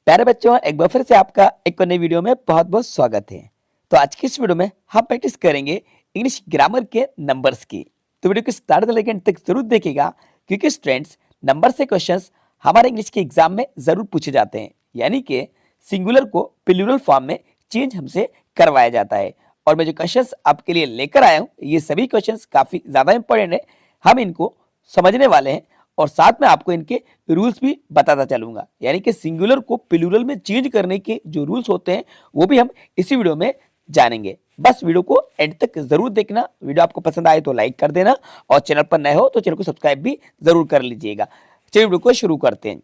प्यारे बच्चों, एक बार फिर से आपका एक नई वीडियो में बहुत बहुत स्वागत है। तो आज की इस वीडियो में हम प्रैक्टिस करेंगे इंग्लिश ग्रामर के नंबर्स की। तो वीडियो को स्टार्ट से लेकर एंड तक जरूर देखिएगा, क्योंकि स्टूडेंट्स नंबर से क्वेश्चंस हमारे इंग्लिश के एग्जाम में जरूर पूछे जाते हैं, यानी कि सिंगुलर को प्लूरल फॉर्म में चेंज हमसे करवाया जाता है। और मैं जो क्वेश्चंस आपके लिए लेकर आया हूँ, ये सभी क्वेश्चंस काफी ज्यादा इंपॉर्टेंट है। हम इनको समझने वाले हैं और साथ में आपको इनके रूल्स भी बताता चलूंगा, यानी कि सिंगुलर को प्लूरल में चेंज करने के जो रूल्स होते हैं वो भी हम इसी वीडियो में जानेंगे। बस वीडियो को एंड तक जरूर देखना। वीडियो आपको पसंद आए तो लाइक कर देना और चैनल पर नए हो तो चैनल को सब्सक्राइब भी जरूर कर लीजिएगा। चलिए वीडियो को शुरू करते हैं।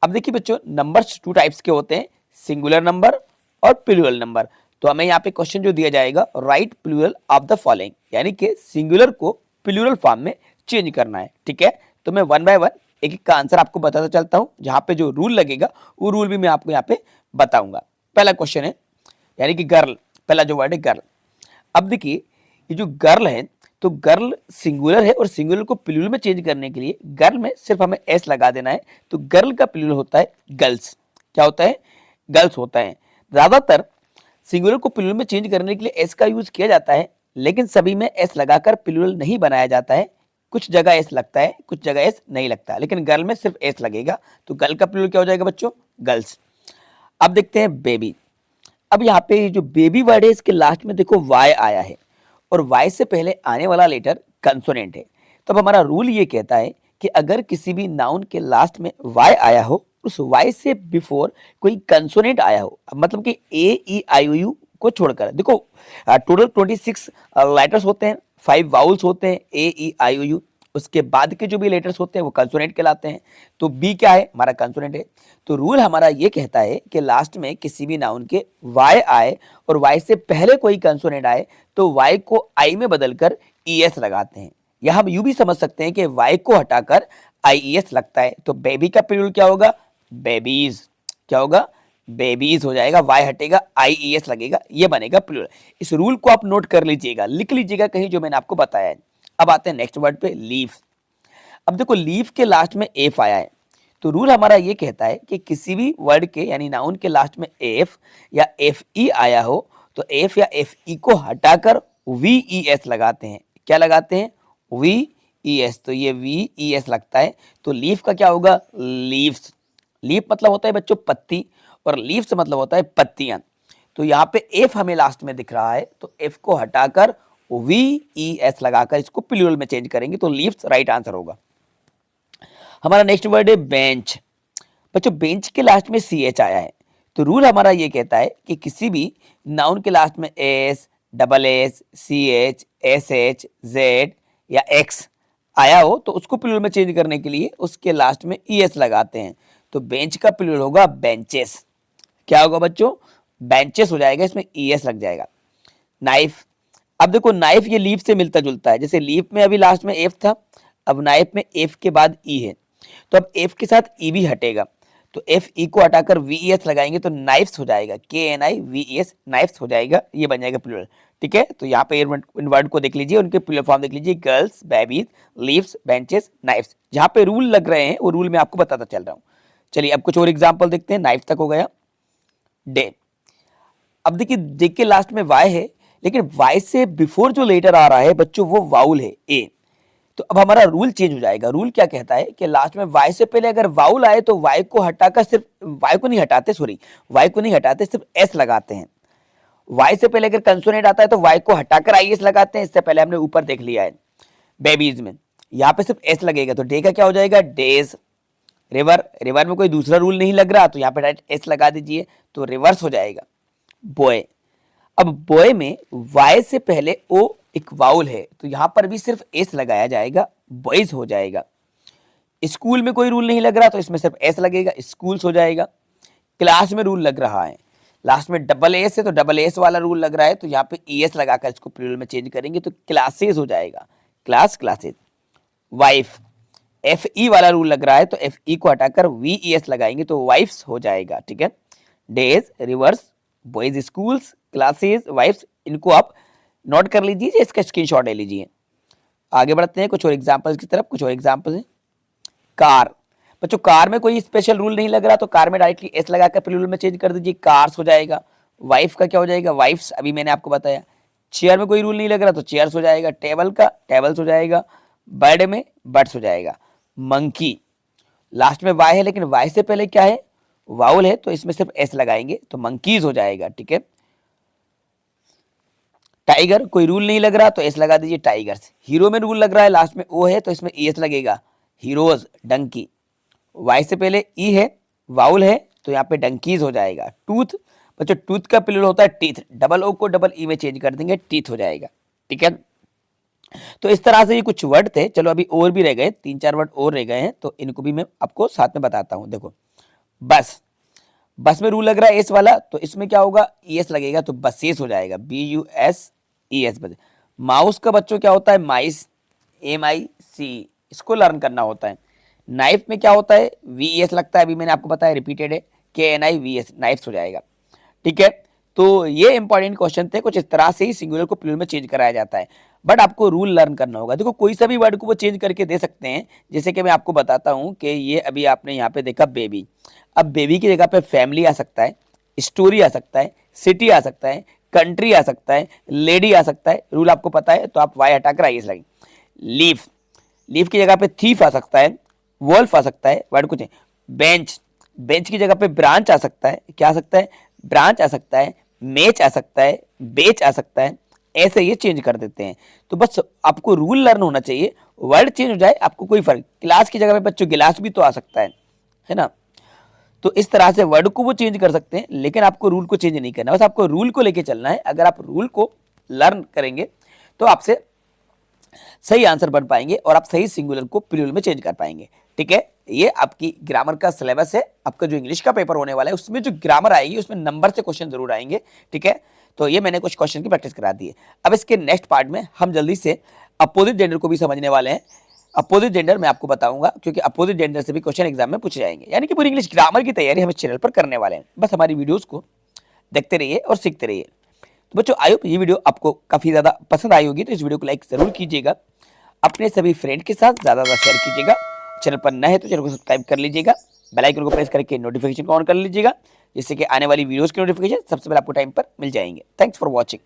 अब देखिए बच्चों, नंबर्स टू टाइप्स के होते हैं, सिंगुलर नंबर और प्लूरल नंबर। तो हमें यहाँ पे क्वेश्चन जो दिया जाएगा, write plural of the following, यानी कि सिंगुलर को प्लूरल फॉर्म में चेंज करना है। ठीक है, तो मैं वन बाय वन एक एक का आंसर आपको बताता चलता हूं। जहां पे जो रूल लगेगा वो रूल भी मैं आपको यहाँ पे बताऊंगा। पहला क्वेश्चन है, यानी कि गर्ल। पहला जो वर्ड है गर्ल। अब देखिए, ये जो गर्ल है, तो गर्ल सिंगुलर है और सिंगुलर को प्लूरल में चेंज करने के लिए गर्ल में सिर्फ हमें एस लगा देना है। तो गर्ल का प्लूरल होता है गर्ल्स। क्या होता है? गर्ल्स होता है। ज्यादातर सिंगुलर को प्लूरल में चेंज करने के लिए एस का यूज किया जाता है, लेकिन सभी में एस लगाकर प्लूरल नहीं बनाया जाता है। कुछ जगह एस लगता है, कुछ जगह एस नहीं लगता, लेकिन गर्ल में सिर्फ एस लगेगा। तो गर्ल का प्लूरल क्या हो जाएगा बच्चों? गर्ल्स। अब देखते हैं बेबी। अब यहाँ पे जो बेबी वर्ड है, इसके लास्ट में देखो वाई आया है और वाई से पहले आने वाला लेटर कंसोनेंट है। तब हमारा रूल ये कहता है कि अगर किसी भी नाउन के लास्ट में वाई आया हो, उस वाई से बिफोर कोई कंसोनेंट आया हो, मतलब कि ए ई आई ओ यू को छोड़कर। देखो टोटल 26 लेटर्स होते हैं, 5 वाउल्स होते हैं, ए ई आई ओ यू। उसके बाद के जो भी लेटर्स होते हैं वो कंसोनेंट कहलाते हैं। तो बी क्या है? हमारा कंसोनेंट है। तो रूल हमारा ये कहता है कि लास्ट में किसी भी नाउन के वाई आए और वाई से पहले कोई कंसोनेंट आए तो वाई को आई में बदलकर ई एस लगाते हैं। या हम यू भी समझ सकते हैं कि वाई को हटाकर आई ई एस लगता है। तो बेबी का प्लूरल क्या होगा? बेबीज। क्या होगा? बेबीज हो जाएगा। वाई हटेगा, आई ई एस लगेगा, ये बनेगा प्लूरल। इस रूल को आप नोट कर लीजिएगा, लिख लीजिएगा कहीं, जो मैंने आपको बताया है। अब आते हैं नेक्स्ट वर्ड पे, लीफ। अब देखो, लीफ के लास्ट में एफ आया है। तो रूल हमारा ये कहता है कि किसी भी वर्ड के यानी नाउन के लास्ट में एफ या एफ ई आया हो तो एफ या एफ ई को हटाकर वी ई एस लगाते हैं। क्या लगाते हैं? V E S. तो ये वी ई एस लगता है। तो लीफ का क्या होगा? लीव्स। लीफ मतलब होता है बच्चों पत्ती, और लीव्स मतलब होता है पत्तियां। तो यहाँ पे एफ हमें लास्ट में दिख रहा है, तो एफ को हटाकर वी ई एस लगाकर इसको प्लूरल में चेंज करेंगे। तो लीव्स राइट आंसर होगा। हमारा नेक्स्ट वर्ड है बेंच। बच्चों, बेंच के लास्ट में सी एच आया है। तो रूल हमारा ये कहता है कि किसी भी नाउन के लास्ट में S, double S, C H, Z या एक्स आया हो तो उसको प्लूरल में चेंज करने के लिए उसके लास्ट में ई एस लगाते हैं। तो बेंच का प्लूरल होगा बेंचेस। क्या होगा बच्चों? बेंचेस हो जाएगा, इसमें ई एस लग जाएगा। नाइफ। अब देखो, नाइफ ये लीफ से मिलता जुलता है। जैसे लीफ में अभी लास्ट में एफ था, अब नाइफ में एफ के बाद ई है, तो अब एफ के साथ ई भी हटेगा। तो एफ ई को हटाकर वी ई एस लगाएंगे तो नाइफ्स हो जाएगा, के एन आई वी ई एस, नाइफ्स हो जाएगा। ये बन जाएगा प्लूरल। ठीक है, तो यहाँ पे इन वर्ड को देख लीजिए, उनके प्लूरल फॉर्म देख लीजिए, girls, babies, leaves, benches, knifes. जहाँ पे रूल लग रहे हैं वो रूल मैं आपको बताता चल रहा हूँ। चलिए अब कुछ और एग्जाम्पल देखते हैं। नाइफ तक हो गया। डे। अब देखिए, डे के लास्ट में वाई है, लेकिन वाई से बिफोर जो लेटर आ रहा है बच्चों वो वाउल है, ए। तो अब हमारा रूल चेंज हो जाएगा। रूल क्या कहता है कि लास्ट में वाई से पहले अगर वाउल आए तो वाई को हटाकर सिर्फ वाई को नहीं हटाते, सिर्फ एस लगाते हैं। वाई से पहले अगर कंसोनेंट आता है तो वाई को हटाकर आई एस लगाते हैं। इससे पहले हमने ऊपर देख लिया है बेबीज में। यहाँ पे सिर्फ एस लगेगा, तो डे का क्या हो जाएगा? डेज। रिवर, रिवर में कोई दूसरा रूल नहीं लग रहा तो यहाँ पे डायरेक्ट एस लगा दीजिए, तो रिवर्स हो जाएगा। बॉय। अब बॉय में वाई से पहले ओ एक वाउल है, तो यहां पर भी सिर्फ एस लगाया जाएगा, बॉयज हो जाएगा। स्कूल में कोई रूल नहीं लग रहा तो इसमें सिर्फ एस लगेगा, स्कूल्स हो जाएगा। क्लास में रूल लग रहा है, लास्ट में डबल एस है तो डबल एस वाला रूल लग रहा है, तो यहाँ पे ई एस लगाकर इसको प्लूरल में चेंज करेंगे तो क्लासेज हो जाएगा, class, classes. Wife, F E वाला रूल लग रहा है तो एफ ई को हटाकर वी ई एस लगाएंगे तो वाइफ्स हो जाएगा। ठीक है, days, rivers, boys, schools, classes, wifes. इनको आप नोट कर लीजिए, इसका स्क्रीनशॉट ले लीजिए। आगे बढ़ते हैं कुछ और एग्जांपल्स की तरफ। कुछ और एग्जांपल्स हैं। कार। बच्चों कार में कोई स्पेशल रूल नहीं लग रहा तो कार में डायरेक्टली एस लगाकर प्लूरल में चेंज कर दीजिए, कार्स हो जाएगा। वाइफ का क्या हो जाएगा, वाइफ्स, अभी मैंने आपको बताया। चेयर में कोई रूल नहीं लग रहा तो चेयर्स हो जाएगा। टेबल का टेबल्स हो जाएगा। बर्ड में बर्ड्स हो जाएगा। मंकी, लास्ट में वाई है लेकिन वाई से पहले क्या है, वाउल है, तो इसमें सिर्फ एस लगाएंगे तो मंकीज हो जाएगा। ठीक है। टाइगर, कोई रूल नहीं लग रहा तो एस लगा दीजिए, टाइगर्स। हीरो में रूल लग रहा है, लास्ट में ओ है तो इसमें एस लगेगा, हीरोज। डंकी, वाई से पहले ई है, वाउल है, तो यहाँ पे डंकीज हो जाएगा। टूथ, बच्चों टूथ का प्लूरल होता है टीथ, डबल ओ को डबल ई में चेंज कर देंगे, टीथ हो जाएगा। ठीक है। तो इस तरह से ये कुछ वर्ड थे। चलो अभी और भी रह गए, 3-4 वर्ड और रह गए हैं तो इनको भी मैं आपको साथ में बताता हूँ। देखो बस, बस में रूल लग रहा है एस वाला तो इसमें क्या होगा, ई एस लगेगा तो बसेस हो जाएगा, BUSES बस। माउस का बच्चों क्या होता है, माइस, MIC, इसको लर्न करना होता है। नाइफ में क्या होता है, VES लगता है, अभी मैंने आपको बताया, रिपीटेड है, KNIVS, नाइफ्स हो जाएगा। ठीक है। तो ये इंपॉर्टेंट क्वेश्चन थे, कुछ इस तरह से ही सिंगुलर को प्लूरल में चेंज कराया जाता है, बट आपको रूल लर्न करना होगा। देखो कोई सा भी वर्ड को वो चेंज करके दे सकते हैं, जैसे कि मैं आपको बताता हूँ कि ये अभी आपने यहाँ पे देखा बेबी, अब बेबी की जगह पे फैमिली आ सकता है, स्टोरी आ सकता है, सिटी आ सकता है, कंट्री आ सकता है, लेडी आ सकता है। रूल आपको पता है तो आप वाई हटाकर आइए लगे। लीफ, लीफ की जगह पे थीफ आ सकता है, वोल्फ आ सकता है, वर्ड कुछ है। बेंच, बेंच की जगह पे ब्रांच आ सकता है, क्या आ सकता है, ब्रांच आ सकता है, मेच आ सकता है, बेच आ सकता है, ऐसे ये चेंज कर देते हैं। तो बस आपको रूल लर्न होना चाहिए, वर्ड चेंज हो जाए आपको कोई फर्क। क्लास की जगह पे बच्चों गिलास भी तो आ सकता है ना। तो इस तरह से वर्ड को वो चेंज कर सकते हैं, लेकिन आपको रूल को चेंज नहीं करना, बस आपको रूल को लेके चलना है। अगर आप रूल को लर्न करेंगे तो आपसे सही आंसर बन पाएंगे और आप सही सिंगुलर को प्लूरल में चेंज कर पाएंगे। ठीक है। ये आपकी ग्रामर का सिलेबस है, आपका जो इंग्लिश का पेपर होने वाला है उसमें जो ग्रामर आएगी उसमें नंबर से क्वेश्चन जरूर आएंगे। ठीक है। तो ये मैंने कुछ क्वेश्चन की प्रैक्टिस करा दी है। अब इसके नेक्स्ट पार्ट में हम जल्दी से अपोजिट जेंडर को भी समझने वाले हैं। अपोजिट जेंडर मैं आपको बताऊंगा क्योंकि अपोजिट जेंडर से भी क्वेश्चन एग्जाम में पूछे जाएंगे, यानी कि पूरी इंग्लिश ग्रामर की तैयारी हम इस चैनल पर करने वाले हैं। बस हमारी वीडियोस को देखते रहिए और सीखते रहिए। तो बच्चों आई होप ये वीडियो आपको काफी ज्यादा पसंद आई होगी, तो इस वीडियो को लाइक जरूर कीजिएगा, अपने सभी फ्रेंड के साथ ज्यादा ज्यादा शेयर कीजिएगा। चैनल पर नए हैं तो चैनल को सब्सक्राइब कर लीजिएगा, बेल आइकन को प्रेस करके नोटिफिकेशन को ऑन कर लीजिएगा, जिससे कि आने वाली वीडियोस की नोटिफिकेशन सबसे पहले आपको टाइम पर मिल जाएंगे। Thanks for watching.